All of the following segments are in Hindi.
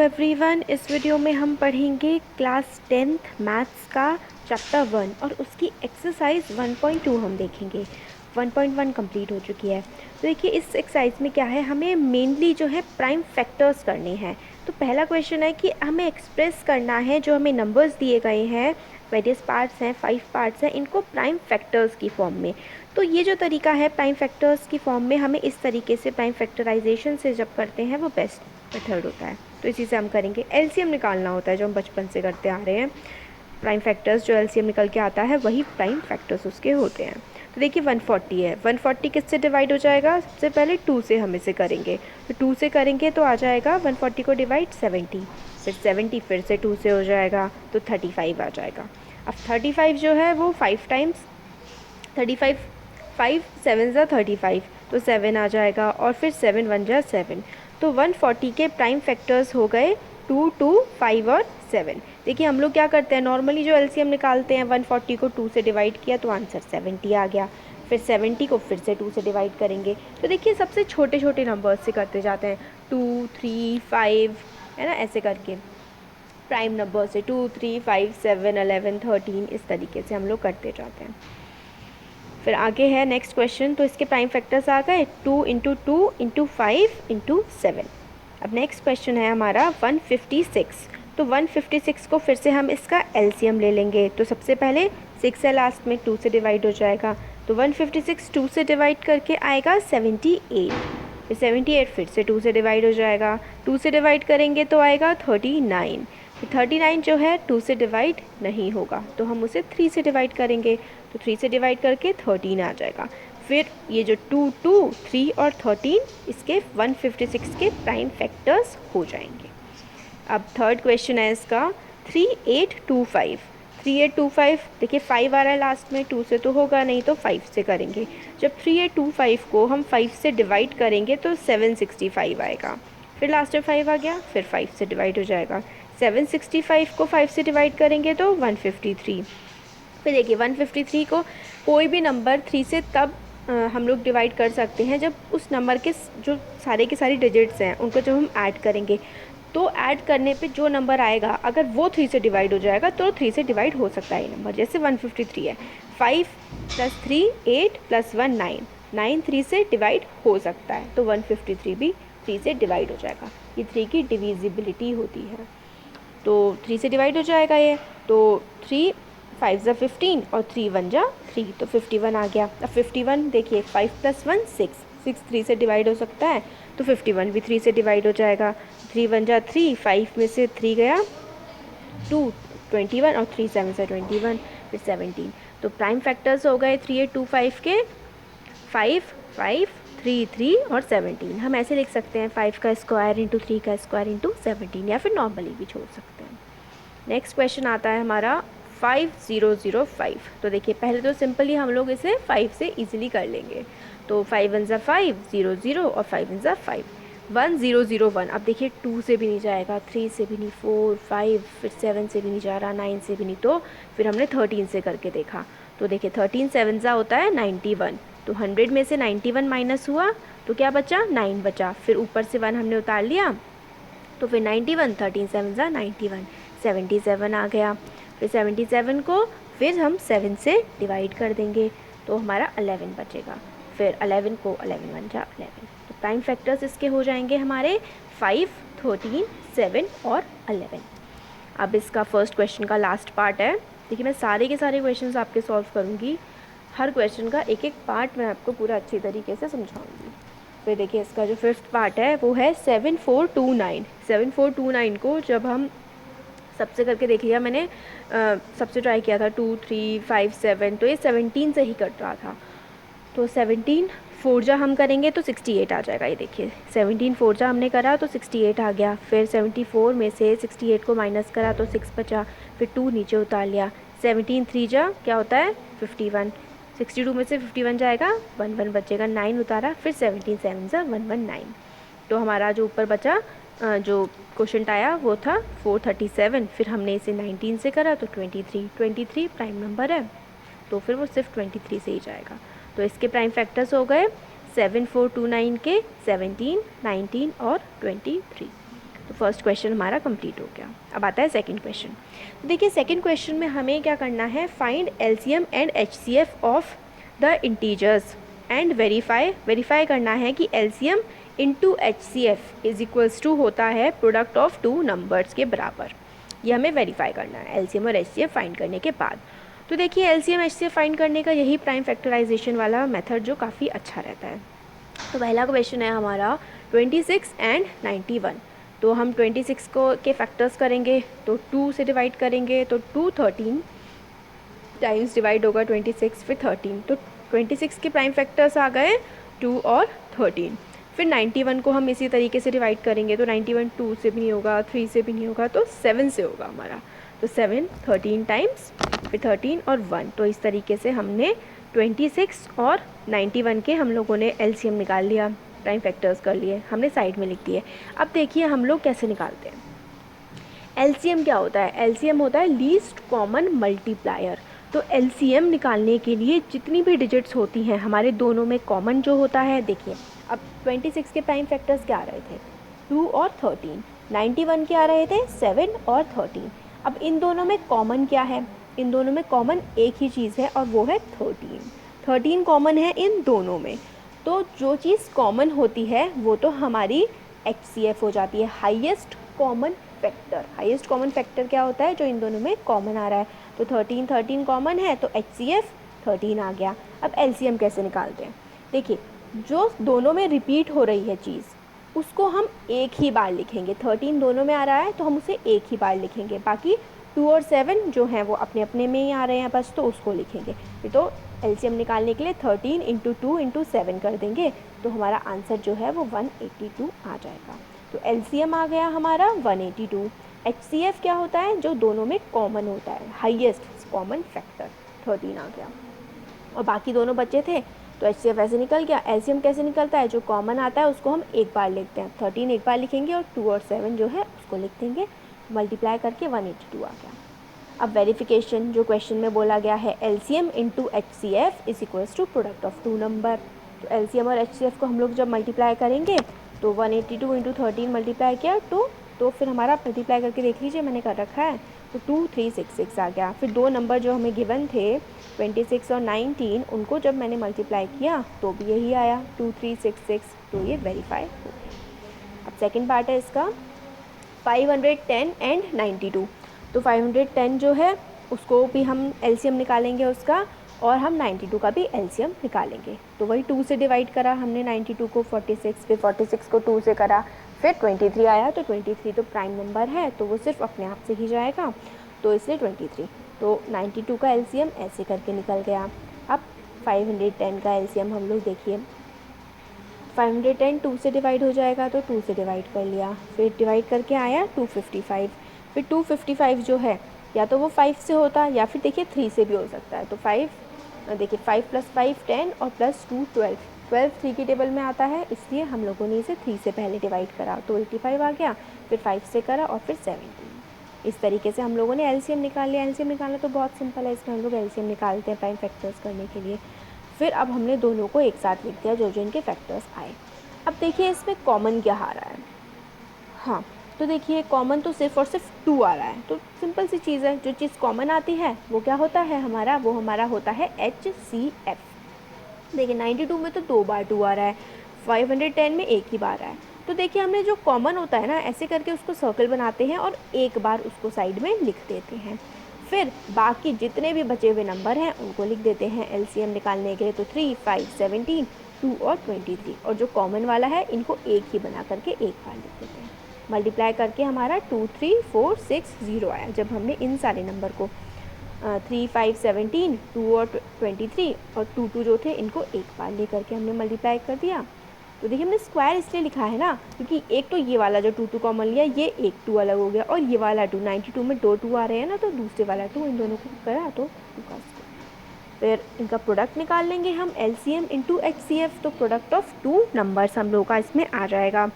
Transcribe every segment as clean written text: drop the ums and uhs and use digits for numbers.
एवरीवन, इस वीडियो में हम पढ़ेंगे क्लास 10th मैथ्स का चैप्टर 1 और उसकी एक्सरसाइज 1.2 हम देखेंगे। 1.1 कंप्लीट हो चुकी है। तो देखिए इस एक्सरसाइज में क्या है, हमें मेनली जो है प्राइम फैक्टर्स करने हैं। तो पहला क्वेश्चन है कि हमें एक्सप्रेस करना है, जो हमें नंबर्स दिए गए हैं, वेरियस पार्ट्स हैं, 5 पार्ट्स हैं, इनको प्राइम फैक्टर्स की फॉर्म में। तो ये जो तरीका है प्राइम फैक्टर्स की फॉर्म में, हमें इस तरीके से प्राइम फैक्टराइजेशन से जब करते हैं वो बेस्ट मेथड होता है। तो इसी से हम करेंगे। एलसीएम निकालना होता है, जो हम बचपन से करते आ रहे हैं। प्राइम फैक्टर्स जो एलसीएम निकल के आता है वही प्राइम फैक्टर्स उसके होते हैं। तो देखिए 140 है, 140 किससे डिवाइड हो जाएगा? सबसे पहले 2 से हम इसे करेंगे। तो 2 से करेंगे तो आ जाएगा 140 को डिवाइड 70, फिर 70 फिर से 2 से हो जाएगा तो 35 आ जाएगा। अब 35 जो है वो 5 टाइम्स 35, 5 7 ज़ा 35 तो 7 आ जाएगा, और फिर 7 1 जा 7। तो 140 के प्राइम फैक्टर्स हो गए 2, 2, 5 और 7। देखिए हम लोग क्या करते हैं, नॉर्मली जो एलसीएम निकालते हैं, 140 को 2 से डिवाइड किया तो आंसर 70 आ गया। फिर 70 को फिर से 2 से डिवाइड करेंगे। तो देखिए सबसे छोटे छोटे नंबर्स से करते जाते हैं, 2, 3, 5, है ना, ऐसे करके प्राइम नंबर से 2, 3, 5, 7, 11, 13 इस तरीके से हम लोग करते जाते हैं। फिर आगे है नेक्स्ट क्वेश्चन। तो इसके प्राइम फैक्टर्स आ गए 2 इंटू 2 इंटू 5 इंटू 7। अब नेक्स्ट क्वेश्चन है हमारा 156। तो 156 को फिर से हम इसका एलसीएम ले लेंगे। तो सबसे पहले 6 है लास्ट में, 2 से डिवाइड हो जाएगा। तो 156 2 से डिवाइड करके आएगा 78। फिर 78 फिर से 2 से डिवाइड हो जाएगा। 2 से डिवाइड करेंगे तो आएगा 39। तो 39 जो है 2 से डिवाइड नहीं होगा, तो हम उसे 3 से डिवाइड करेंगे। तो 3 से डिवाइड करके 13 आ जाएगा। फिर ये जो 2, 2, 3 और 13 इसके 156 के प्राइम फैक्टर्स हो जाएंगे। अब थर्ड क्वेश्चन है इसका 3825। 3825 देखिए 5 आ रहा है लास्ट में, 2 से तो होगा नहीं तो 5 से करेंगे। जब 3825 को हम 5 से डिवाइड करेंगे तो 765 आएगा। फिर लास्ट में 5 आ गया, फिर 5 से डिवाइड हो जाएगा। 765 को 5 से डिवाइड करेंगे तो 153। फिर देखिए 153 को कोई भी नंबर 3 से तब हम लोग डिवाइड कर सकते हैं जब उस नंबर के जो सारे के सारी डिजिट्स हैं उनको जब हम ऐड करेंगे। तो ऐड करने पे जो नंबर आएगा अगर वो 3 से डिवाइड हो जाएगा तो 3 से डिवाइड हो सकता है ये नंबर। जैसे 153 है, 5 + 3 8 + 1 9, 9 3 से डिवाइड हो सकता है, तो 153 भी 3 से डिवाइड हो जाएगा। ये 3 की डिविजिबिलिटी होती है, तो 3 से डिवाइड हो जाएगा ये। तो 3 5 ज़ा 15 और 3 1 जा 3, तो 51 आ गया। अब 51 देखिए 5 + 1 6, 6 3 से डिवाइड हो सकता है, तो 51 भी 3 से डिवाइड हो जाएगा। 3 1 जा 3, 5 में से 3 गया 2, 21 और 3 7 से 21, फिर 17। तो प्राइम फैक्टर्स हो गए 3825 के 5, 5, 3, 3 और 17। हम ऐसे लिख सकते हैं 5 का स्क्वायर इंटू 3 का स्क्वायर इंटू 17, या फिर नॉर्मली भी छोड़ सकते हैं। नेक्स्ट क्वेश्चन आता है हमारा 5005। तो देखिए पहले तो सिंपली हम लोग इसे 5 से इजीली कर लेंगे। तो 5 1 ज़ा 5, 0 0 और 5 1 ज़ा 5, 1 0 0 1। अब देखिए 2 से भी नहीं जाएगा, 3 से भी नहीं, 4 5, फिर 7 से भी नहीं जा रहा, 9 से भी नहीं। तो फिर हमने 13 से करके देखा। तो देखिए 13 7 ज़ा होता है 91। तो 100 में से 91 माइनस हुआ तो क्या बचा? 9 बचा। फिर ऊपर से 1 हमने उतार लिया, तो फिर 91, 13 7 ज़ा 91, 77 आ गया। फिर 77 को फिर हम 7 से डिवाइड कर देंगे तो हमारा 11 बचेगा। फिर 11 को 11 1 जा 11। तो प्राइम फैक्टर्स इसके हो जाएंगे हमारे 5, 13, 7 और 11। अब इसका फर्स्ट क्वेश्चन का लास्ट पार्ट है। देखिए मैं सारे के सारे क्वेश्चंस आपके सॉल्व करूँगी, हर क्वेश्चन का एक एक पार्ट मैं आपको पूरा अच्छी तरीके से समझाऊंगी। फिर देखिए इसका जो फिफ्थ पार्ट है वो है 7429। 7429 को जब हम सबसे करके देख लिया मैंने, सबसे ट्राई किया था 2 3 5 7, तो ये 17 से ही कट रहा था। तो 17 4 जा हम करेंगे तो 68 आ जाएगा। ये देखिए 17 4 जा हमने करा तो 68 आ गया। फिर 74 में से 68 को माइनस करा तो 6 बचा। फिर 2 नीचे उतार लिया। 17 3 जा क्या होता है 51, 62 में से 51 जाएगा 1 1 बचेगा, 9 उतारा, फिर 17 7 जा 119। तो हमारा जो ऊपर बचा जो क्वेश्चन आया वो था 437। फिर हमने इसे 19 से करा तो 23 प्राइम नंबर है, तो फिर वो सिर्फ 23 से ही जाएगा। तो इसके प्राइम फैक्टर्स हो गए 7429 के 17, 19 और 23। तो फर्स्ट क्वेश्चन हमारा कंप्लीट हो गया। अब आता है सेकंड क्वेश्चन। तो देखिए सेकंड क्वेश्चन में हमें क्या करना है, find LCM and HCF of the integers and verify करना है कि LCM into HCF is equals to होता है प्रोडक्ट ऑफ टू नंबर्स के बराबर। ये हमें वेरीफाई करना है एलसीएम और एचसीएफ फाइंड करने के बाद। तो देखिए एलसीएम एचसीएफ फाइंड करने का यही प्राइम फैक्टराइजेशन वाला मेथड जो काफ़ी अच्छा रहता है। तो पहला क्वेश्चन है हमारा 26 एंड 91। तो हम 26 को के फैक्टर्स करेंगे तो 2 से डिवाइड करेंगे तो 2 13 टाइम्स डिवाइड होगा 26 फिर 13। तो 26 के प्राइम फैक्टर्स आ गए 2 और 13। फिर 91 को हम इसी तरीके से डिवाइड करेंगे तो 91 2 से भी नहीं होगा, 3 से भी नहीं होगा, तो 7 से होगा हमारा। तो 7 13 टाइम्स फिर 13 और 1। तो इस तरीके से हमने 26 और 91 के हम लोगों ने एलसीएम निकाल लिया, प्राइम फैक्टर्स कर लिए, हमने साइड में लिख दिए। अब देखिए हम लोग कैसे निकालते हैं। एलसीएम क्या होता है, एलसीएम होता है लीस्ट कॉमन मल्टीप्लायर। तो एलसीएम निकालने के लिए जितनी भी डिजिट्स होती हैं हमारे दोनों में कॉमन जो होता है, देखिए अब 26 के प्राइम फैक्टर्स क्या आ रहे थे 2 और 13, 91 के आ रहे थे 7 और 13। अब इन दोनों में कॉमन क्या है, इन दोनों में कॉमन एक ही चीज़ है और वो है 13 कॉमन है इन दोनों में। तो जो चीज़ कॉमन होती है वो तो हमारी एचसीएफ हो जाती है, highest common factor. Highest common factor क्या होता है, जो इन दोनों में कॉमन आ रहा है। तो 13 कॉमन है तो एचसीएफ 13 आ गया। अब एलसीएम कैसे निकालते हैं, देखिए जो दोनों में रिपीट हो रही है चीज़ उसको हम एक ही बार लिखेंगे। 13 दोनों में आ रहा है तो हम उसे एक ही बार लिखेंगे, बाकी 2 और 7 जो हैं वो अपने अपने में ही आ रहे हैं बस, तो उसको लिखेंगे। तो एलसीएम निकालने के लिए 13 इंटू 2 इंटू 7 कर देंगे तो हमारा आंसर जो है वो 182 आ जाएगा। तो एलसीएम आ गया हमारा 182। एचसीएफ क्या होता है, जो दोनों में कॉमन होता है, हाईएस्ट कॉमन फैक्टर 13 आ गया। और बाकी दोनों बच्चे थे तो एचसीएफ ऐसे निकल गया। एलसीएम कैसे निकलता है, जो कॉमन आता है उसको हम एक बार लिखते हैं, 13 एक बार लिखेंगे और 2 और 7 जो है उसको लिख देंगे, मल्टीप्लाई करके 182 आ गया। अब वेरिफिकेशन जो क्वेश्चन में बोला गया है, LCM into HCF is equals to product of two number. तो एलसीएम और एचसीएफ को हम लोग जब मल्टीप्लाई करेंगे तो 182 इंटू 13 मल्टीप्लाई किया 2, तो फिर हमारा मल्टीप्लाई करके देख लीजिए मैंने कर रखा है, तो 2366 आ गया। फिर दो नंबर जो हमें गिवन थे 26 और 19 उनको जब मैंने मल्टीप्लाई किया तो भी यही आया 2366, तो ये वेरीफाई हो गया। अब सेकेंड पार्ट है इसका 510 एंड 92। तो 510 जो है उसको भी हम एलसीएम निकालेंगे उसका, और हम 92 का भी एलसीएम निकालेंगे। तो वही 2 से डिवाइड करा हमने 92 को 46, फिर 46 को 2 से करा, फिर 23 आया। तो 23 तो प्राइम नंबर है तो वो सिर्फ अपने आप से ही जाएगा, तो इसलिए 23। तो 92 का एलसीएम ऐसे करके निकल गया। अब 510 का एलसीएम हम लोग देखिए, 510 2 से डिवाइड हो जाएगा तो 2 से डिवाइड कर लिया, फिर डिवाइड करके आया 255। फिर 255 जो है या तो वो 5 से होता या फिर देखिए 3 से भी हो सकता है। तो 5 देखिए 5 + 5 10 और +2 12, 12 3 की टेबल में आता है, इसलिए हम लोगों ने इसे 3 से पहले डिवाइड करा तो 85 आ गया, फिर 5 से करा और फिर 17। इस तरीके से हम लोगों ने एलसीएम निकाल लिया। एलसीएम निकालना तो बहुत सिंपल है, इसमें हम लोग एलसीएम निकालते हैं प्राइम फैक्टर्स करने के लिए। फिर अब हमने दोनों को एक साथ लिख दिया जो इनके फैक्टर्स आए। अब देखिए इसमें कॉमन क्या आ रहा है, हाँ तो देखिए कॉमन तो सिर्फ और सिर्फ 2 आ रहा है। तो सिंपल सी चीज़ है, जो चीज़ कॉमन आती है वो क्या होता है हमारा, वो हमारा होता है एचसीएफ। देखिए 92 में तो 2 बार 2 आ रहा है, 510 में एक ही बार आया है। तो देखिए हमने जो कॉमन होता है ना ऐसे करके उसको सर्कल बनाते हैं और एक बार उसको साइड में लिख देते हैं। फिर बाकी जितने भी बचे हुए नंबर हैं उनको लिख देते हैं एलसीएम निकालने के लिए। तो 3 5 17 2 और 23, और जो कॉमन वाला है इनको एक ही बना करके एक बार लिख देते हैं। मल्टीप्लाई करके हमारा 23460 आया जब हमने इन सारे नंबर को 3 5 17 2 और 23 और 2 2 जो थे इनको एक बार ले करके हमने मल्टीप्लाई कर दिया। तो देखिए हमने स्क्वायर इसलिए लिखा है ना क्योंकि एक तो ये वाला जो 2 2 कॉमन लिया ये एक 2 अलग हो गया, और ये वाला 2 92 में 2 2 आ रहे हैं ना, तो दूसरे वाला 2 इन दोनों को करा तो 2 का स्क्वायर। फिर इनका प्रोडक्ट निकाल लेंगे हम एलसीएम इंटू एचसीएफ। तो प्रोडक्ट ऑफ 2 नंबर्स हम लोग का इसमें आ जाएगा।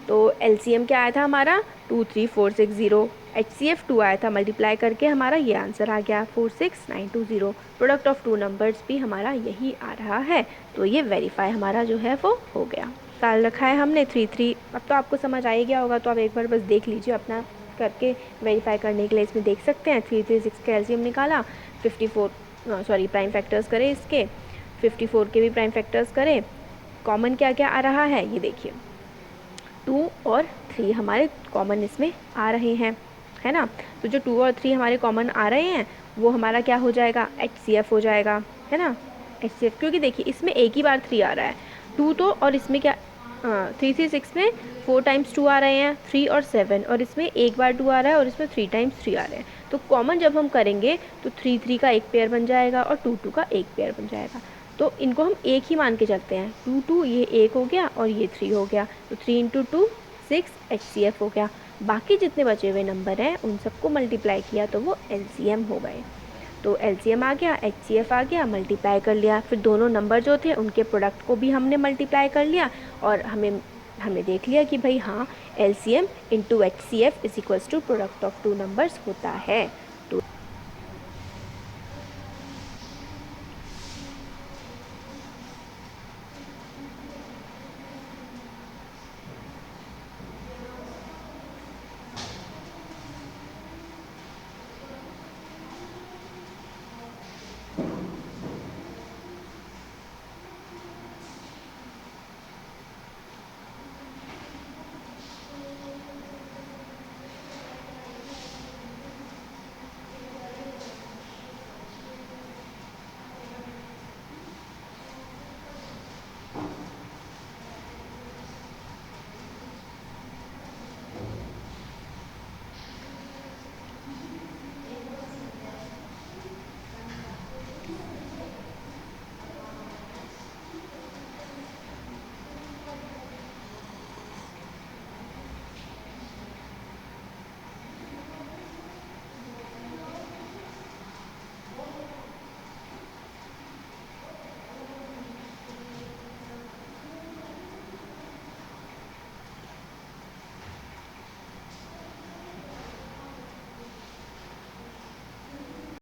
तो एलसीएम क्या आया था हमारा 23460, एचसीएफ 2 आया था, मल्टीप्लाई करके हमारा ये आंसर आ गया 46920। प्रोडक्ट ऑफ 2 नंबर्स भी हमारा यही आ रहा है, तो ये वेरीफाई हमारा जो है वो हो गया। निकाल रखा है हमने 3 अब तो आपको समझ आ ही गया होगा, तो आप एक बार बस देख लीजिए अपना करके, वेरीफाई करने के लिए इसमें देख सकते हैं। 3 का एलसीएम निकाला, 54 प्राइम फैक्टर्स करें इसके, 54 के भी प्राइम फैक्टर्स करें। कॉमन क्या क्या आ रहा है ये देखिए, 2 और 3 हमारे कॉमन इसमें आ रहे हैं, है ना। तो जो 2 और 3 हमारे कॉमन आ रहे हैं वो हमारा क्या हो जाएगा, HCF हो जाएगा, है ना। HCF, क्योंकि देखिए इसमें एक ही बार 3 आ रहा है, 2 तो, और इसमें क्या 3 में 4 टाइम्स 2 आ रहे हैं, 3 और 7, और इसमें एक बार 2 आ रहा है और इसमें 3 टाइम्स 3 आ रहे हैं। तो कॉमन जब हम करेंगे तो 3 का एक पेयर बन जाएगा और 2 का एक पेयर बन जाएगा। तो इनको हम एक ही मान के चलते हैं, 2 ये एक हो गया और ये 3 हो गया, तो 3 × 2 6 HCF हो गया। बाकी जितने बचे हुए नंबर हैं उन सबको मल्टीप्लाई किया तो वो LCM हो गए। तो LCM आ गया, HCF आ गया, मल्टीप्लाई कर लिया, फिर दोनों नंबर जो थे उनके प्रोडक्ट को भी हमने मल्टीप्लाई कर लिया, और हमने देख लिया कि भाई हाँ LCM × HCF = product of 2 numbers होता है।